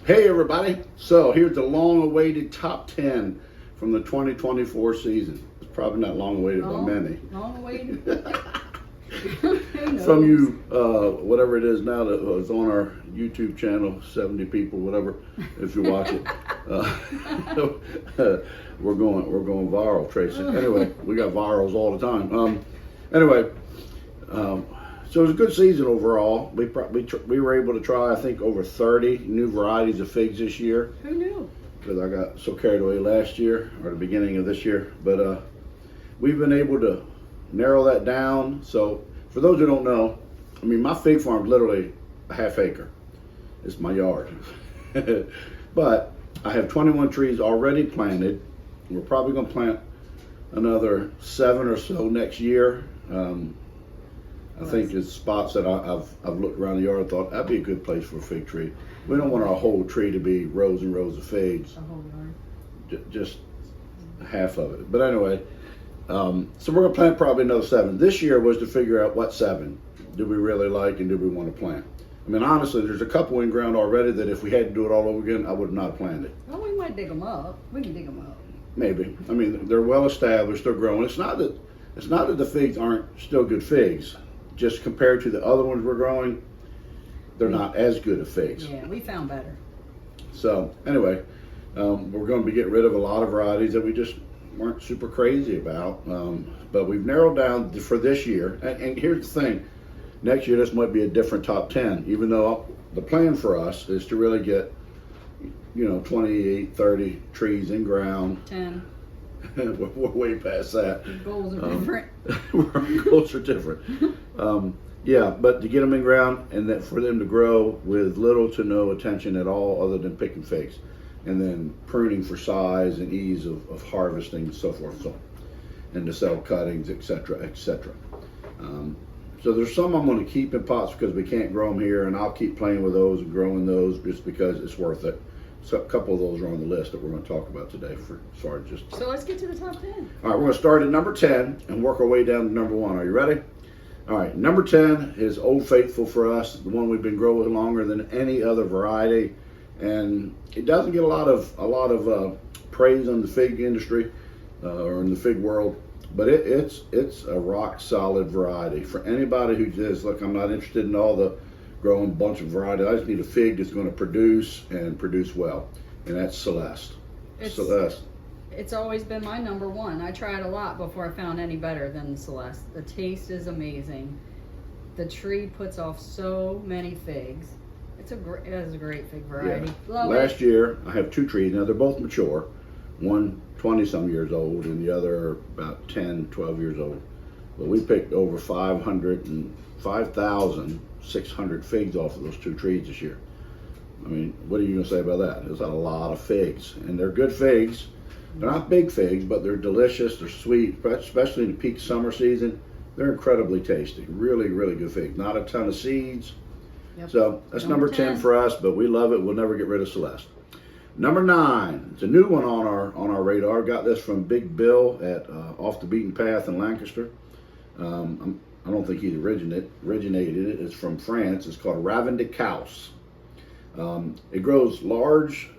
Hey everybody, so here's the long-awaited top 10 from the 2024 season. It's probably not long-awaited by many. Long-awaited? From you, whatever it is now that was on our YouTube channel, 70 people, whatever, if you watch it. We're going viral, Tracy. Anyway, we got virals all the time. So it was a good season overall. We were able to try, I think, over 30 new varieties of figs this year. Who knew? Because I got so carried away last year, or the beginning of this year. But we've been able to narrow that down. So for those who don't know, I mean, my fig farm is literally a half acre. It's my yard. But I have 21 trees already planted. We're probably going to plant another 7 or so next year. I think it's spots that I've looked around the yard and thought that'd be a good place for a fig tree. We don't want our whole tree to be rows and rows of figs. The whole yard. Just half of it. But anyway, so we're gonna plant probably another 7. This year was to figure out what 7 do we really like and do we want to plant. I mean, honestly, there's a couple in ground already that if we had to do it all over again, I would not have planted. Well, we might dig them up. We can dig them up. Maybe. I mean, they're well established. They're growing. It's not that the figs aren't still good figs. Just compared to the other ones we're growing, they're not as good of figs. Yeah, we found better. So anyway, we're going to be getting rid of a lot of varieties that we just weren't super crazy about. But we've narrowed down for this year. And here's the thing. Next year, this might be a different top 10, even though the plan for us is to really get, 28, 30 trees in ground. 10. We're way past that. The goals are different. Our goals are different. Yeah, but to get them in ground and that for them to grow with little to no attention at all other than picking figs. And then pruning for size and ease of harvesting and so forth, and to sell cuttings, etc., etc. So there's some I'm going to keep in pots because we can't grow them here, and I'll keep playing with those and growing those just because it's worth it. So a couple of those are on the list that we're going to talk about today. So let's get to the top 10. All right, we're going to start at number 10 and work our way down to number 1. Are you ready? All right, number 10 is Old Faithful for us, the one we've been growing longer than any other variety, and it doesn't get a lot of praise on the fig industry or in the fig world, but it's a rock solid variety for anybody who says, look, I'm not interested in all the growing a bunch of varieties. I just need a fig that's going to produce and produce well, and that's Celeste. Celeste. It's always been my number 1. I tried a lot before I found any better than Celeste. The taste is amazing. The tree puts off so many figs. It is a great fig variety. Yeah. Last year, I have 2 trees. Now, they're both mature. One 20-some years old, and the other about 10, 12 years old. But we picked over 5,600 figs off of those 2 trees this year. I mean, what are you going to say about that? There's a lot of figs, and they're good figs. They're not big figs, but they're delicious. They're sweet, especially in the peak summer season. They're incredibly tasty. Really, really good figs. Not a ton of seeds. Yep. So that's number 10 for us, but we love it. We'll never get rid of Celeste. Number 9. It's a new one on our radar. Got this from Big Bill at Off the Beaten Path in Lancaster. I don't think he originated it. It's from France. It's called Ravenddeow. It grows large.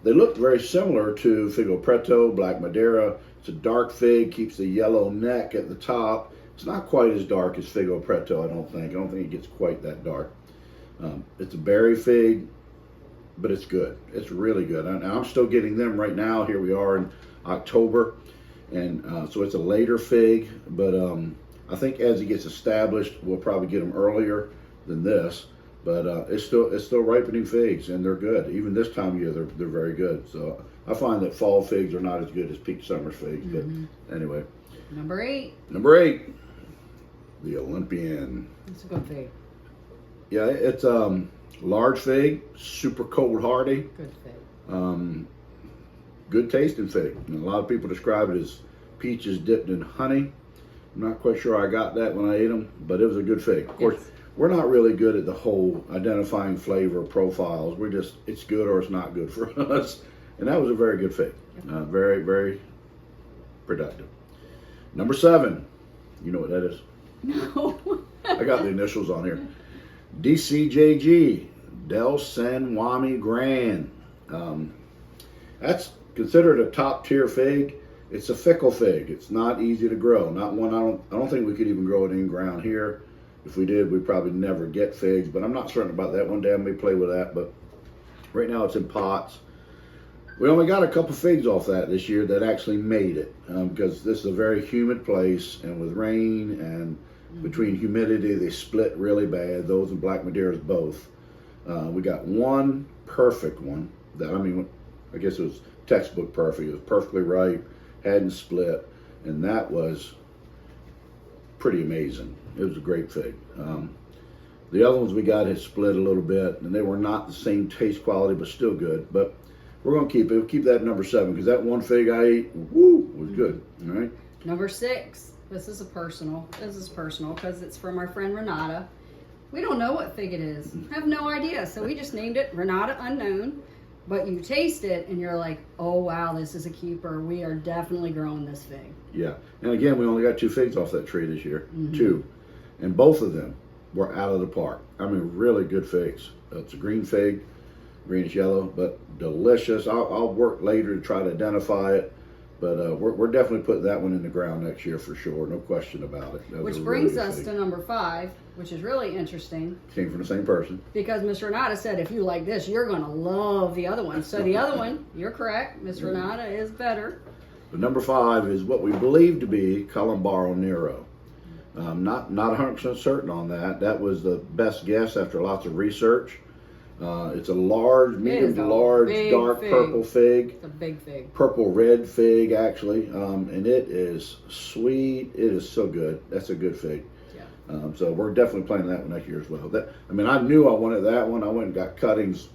They look very similar to Figo Preto, Black Madeira. It's a dark fig, keeps the yellow neck at the top. It's not quite as dark as Figo Preto, I don't think. I don't think it gets quite that dark. It's a berry fig, but it's good. It's really good. I'm still getting them right now. Here we are in October, and so it's a later fig, but I think as it gets established, we'll probably get them earlier than this. But it's still ripening figs, and they're good. Even this time of year, they're very good. So I find that fall figs are not as good as peak summer figs. Mm-hmm. But anyway. Number 8. Number 8, the Olympian. It's a good fig. Yeah, it's large fig, super cold hardy. Good fig. Good tasting fig. And a lot of people describe it as peaches dipped in honey. I'm not quite sure I got that when I ate them, but it was a good fig. Of course. Yes. We're not really good at the whole identifying flavor profiles. We're just, it's good or it's not good for us. And that was a very good fig. Very, very productive. Number 7. You know what that is? No. I got the initials on here. DCJG. Del San Wami Grand. That's considered a top tier fig. It's a fickle fig. It's not easy to grow. Not one. I don't think we could even grow it in ground here. If we did, we'd probably never get figs. But I'm not certain about that. One day I may play with that. But right now it's in pots. We only got a couple figs off that this year that actually made it, because this is a very humid place, and with rain and between humidity, they split really bad. Those and Black Madeiras both. We got one perfect one that, I mean, I guess it was textbook perfect. It was perfectly ripe, hadn't split, and that was pretty amazing. It was a great fig. The other ones we got had split a little bit, and they were not the same taste quality, but still good. But we're going to keep it. We'll keep that at number 7, because that one fig I ate, woo, was good. All right. Number 6. This is personal because it's from our friend Renata. We don't know what fig it is. I have no idea. So we just named it Renata Unknown. But you taste it and you're like, oh wow, this is a keeper. We are definitely growing this fig. Yeah. And again, we only got 2 figs off that tree this year. 2. And both of them were out of the park. I mean, really good figs. It's a green fig, greenish yellow, but delicious. I'll work later to try to identify it. But we're definitely putting that one in the ground next year for sure. No question about it. Which brings us to number 5, which is really interesting. Came from the same person. Because Miss Renata said, if you like this, you're going to love the other one. So the other one, you're correct. Miss Renata is better. But number 5 is what we believe to be Calabar Nero. Not 100% certain on that. That was the best guess after lots of research. It's a large, medium to large, dark purple fig. It's a big fig. Purple red fig, actually. And it is sweet. It is so good. That's a good fig. Yeah. So we're definitely planting that one next year as well. I mean, I knew I wanted that one. I went and got cuttings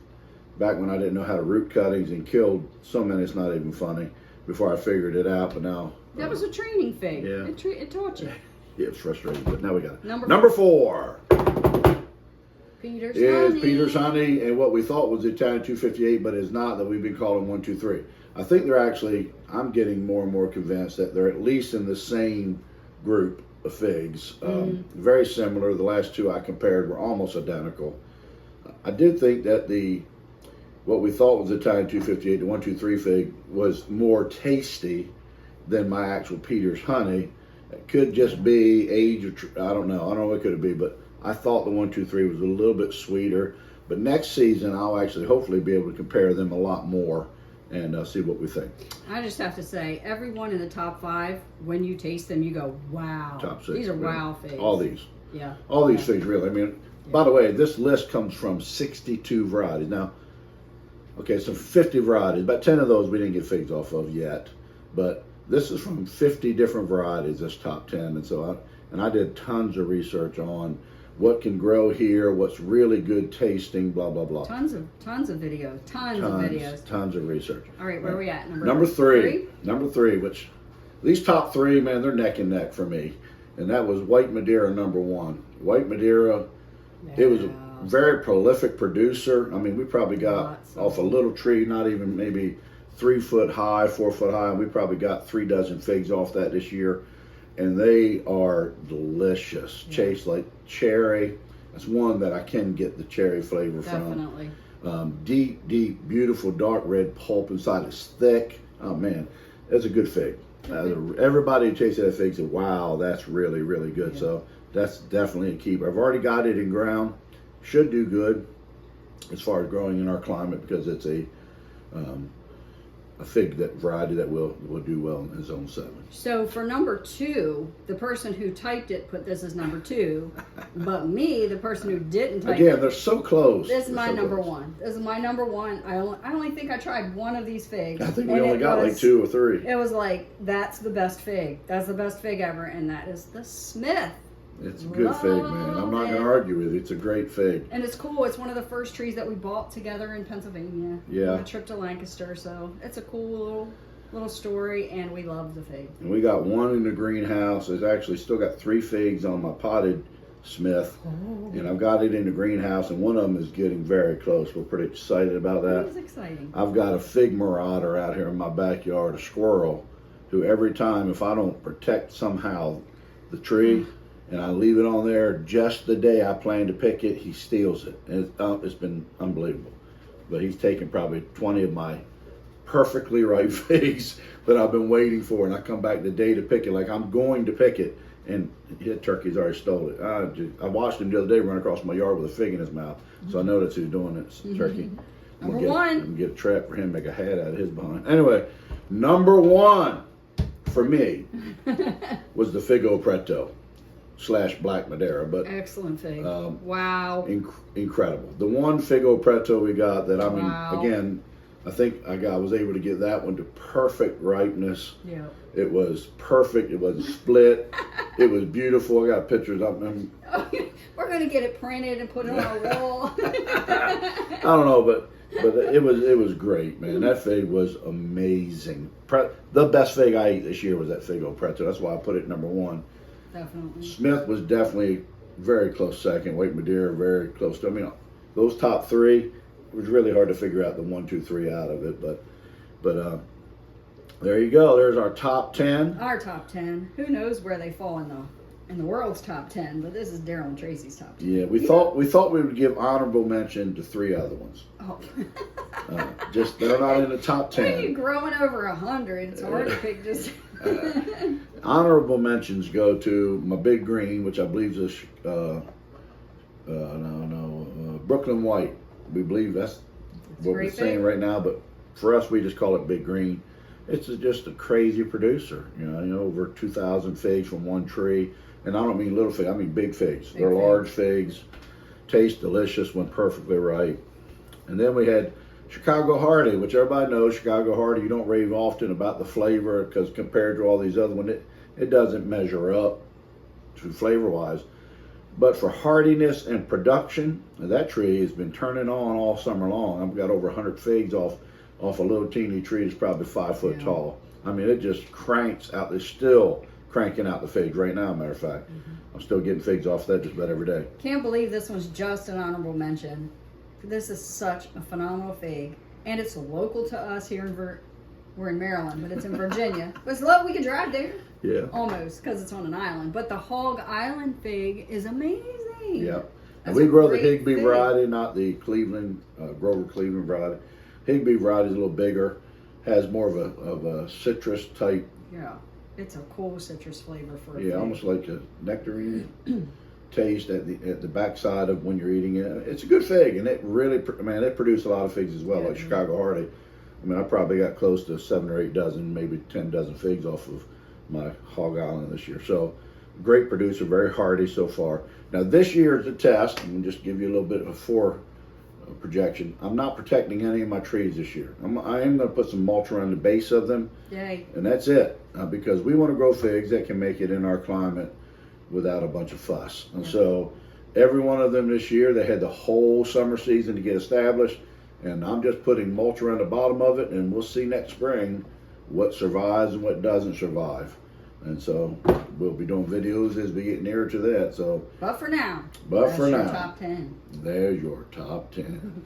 back when I didn't know how to root cuttings and killed so many, it's not even funny, before I figured it out. But now... That was a training fig. Yeah. It taught you. Yeah, it's frustrating, but now we got it. Number 4. Peter's Is honey. Peter's honey, and what we thought was the Italian 258, but is not, that we've been calling 123. I think they're actually, I'm getting more and more convinced that they're at least in the same group of figs. Very similar. The last 2 I compared were almost identical. I did think that what we thought was the Italian 258, the 123 fig, was more tasty than my actual Peter's honey. It could just be age, I don't know what could it be, but I thought the 123 was a little bit sweeter. But next season, I'll actually hopefully be able to compare them a lot more and see what we think. I just have to say, everyone in the top 5, when you taste them, you go, wow. Top 6. These are really. wow figs. All these. Yeah. All these figs, really. I mean, by the way, this list comes from 62 varieties. Now, okay, so 50 varieties. About 10 of those we didn't get figs off of yet. But this is from 50 different varieties, this top 10. And so I did tons of research on what can grow here, what's really good tasting, blah, blah, blah. Tons of videos. Tons of videos. Tons of research. All right, where are we at? Number 3. Number 3, which these top 3, man, they're neck and neck for me. And that was White Madeira, number 1. White Madeira, it was a very prolific producer. I mean, we probably got off a little tree, not even maybe 3 foot high, 4 foot high, and we probably got 3 dozen figs off that this year. And they are delicious. Yeah. Taste like cherry. That's one that I can get the cherry flavor Definitely. from. Deep, beautiful dark red pulp inside. It's thick. Oh man, that's a good fig. Everybody who tasted that fig said, wow, that's really, really good. Yeah. So that's definitely a keeper. I've already got it in ground. Should do good as far as growing in our climate, because it's a fig variety that will do well in zone 7. So for number 2, the person who typed it put this as number 2, but me, the person who didn't type it. Again, they're so close. This is my number 1. This is my number 1. I only think I tried one of these figs. I think we only got like 2 or 3. It was like, that's the best fig. That's the best fig ever, and that is the Smith. It's a good fig, man. I'm not going to argue with it. It's a great fig. And it's cool. It's one of the first trees that we bought together in Pennsylvania. Yeah. On a trip to Lancaster. So it's a cool little story, and we love the fig. And we got one in the greenhouse. It's actually still got 3 figs on my potted Smith. Oh. And I've got it in the greenhouse, and one of them is getting very close. We're pretty excited about that. That is exciting. I've got a fig marauder out here in my backyard, a squirrel, who every time, if I don't protect somehow the tree, and I leave it on there just the day I plan to pick it, he steals it. And it's been unbelievable. But he's taken probably 20 of my perfectly ripe figs that I've been waiting for, and I come back the day to pick it, like I'm going to pick it, and his turkey's already stole it. I watched him the other day run across my yard with a fig in his mouth, so I know that's who's doing it. It's turkey. Number one. I'm gonna get a trap for him, make a hat out of his behind. Anyway, number one for me was the Figo Preto / Black Madeira, but excellent fig. Wow. Incredible. The one Figo Preto we got that, I mean, Wow. again, I think I was able to get that one to perfect ripeness. Yeah. It was perfect. It wasn't split. It was beautiful. I got pictures of them. We're gonna get it printed and put it on our wall. I don't know, but it was great, man. That fig was amazing. The best fig I ate this year was that Figo Preto. That's why I put it number one. Definitely. Smith was definitely very close second. White Madeira very close to. I mean, those top three. It was really hard to figure out the 1, 2, 3 out of it, but there you go. There's our top 10. Our top 10. Who knows where they fall in the world's top 10? But this is Daryl and Tracy's top 10. Yeah, we thought we would give honorable mention to 3 other ones. Oh. Just they're not in the top 10. When you're growing over 100, it's hard to pick just. Honorable mentions go to my Big Green, which I believe is Brooklyn White. We believe that's what we're saying right now, but for us, we just call it Big Green. It's just a crazy producer. You know, over 2,000 figs from one tree, and I don't mean little figs. I mean big figs. They're large figs, taste delicious when perfectly ripe. And then we had Chicago Hardy, which everybody knows. Chicago Hardy, you don't rave often about the flavor because compared to all these other ones, it doesn't measure up to flavor-wise. But for hardiness and production, that tree has been turning on all summer long. I've got over 100 figs off a little teeny tree that's probably 5 foot tall. I mean, it just cranks out. It's still cranking out the figs right now, matter of fact. I'm still getting figs off that just about every day. Can't believe this was just an honorable mention. This is such a phenomenal fig. And it's local to us here we're in Maryland, but it's in Virginia. But we could drive there. Yeah. Almost, because it's on an island. But the Hog Island fig is amazing. Yeah. And we grow the Higbee variety, not the Cleveland, Grover Cleveland variety. Higbee variety is a little bigger, has more of a citrus type. Yeah. It's a cool citrus flavor for a fig. Almost like a nectarine taste at the backside of when you're eating it. It's a good fig, and it really, man, it produced a lot of figs as well, like Chicago Hardy. I mean, I probably got close to 7 or 8 dozen, maybe 10 dozen figs off of my Hog Island this year. So, great producer, very hardy so far. Now, this year is a test. I'm going to just give you a little bit of a projection. I'm not protecting any of my trees this year. I am going to put some mulch around the base of them. Yay. And that's it, because we want to grow figs that can make it in our climate without a bunch of fuss. And so, every one of them this year, they had the whole summer season to get established. And I'm just putting mulch around the bottom of it, and we'll see next spring what survives and what doesn't survive. And so we'll be doing videos as we get nearer to that. So, but for now, top 10. Top 10. There's your top 10.